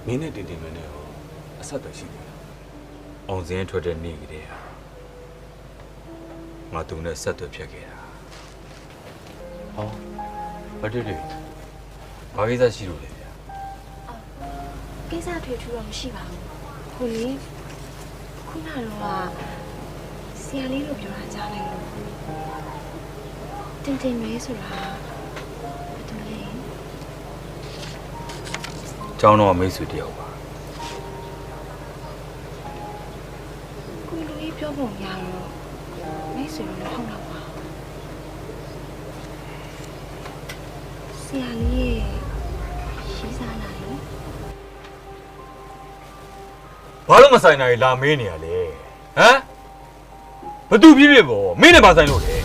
မင်းနဲ့တင်တင်မနဲ့ရောအဆက်တော်ရှိတယ်အောင်စင်းထွက်တဲ့နေ့ကတည်းကငါသူနဲ့ဆက်သွယ်ဖြတ်ခဲ့တာဟောဘာတွေ့လဲဘာကိစ္စရှိလို့လဲဗျာ ကိစ္စထွေထူးတော့မရှိပါဘူးကိုလေးခုနကတော့ဆရာလေးလို့ပြောတာကြားလိုက်လို့တင်တင်မဲဆိုတာဘာတူလဲ ကျောင်းတော်မိတ်ဆွေတယောက်ပါ ကိုလူကြီးပြောပုံရတော့မိတ်ဆွေလို့ဟုတ်တော့ပါဆရာလေးရဲ့ရှိစားလာရင် ဘာလို့မဆိုင်နိုင်လာမေးနေရလဲဟမ်ဘသူပြည့်ပြည့်ပေါ့မင်းနဲ့ဘာဆိုင်လို့လဲ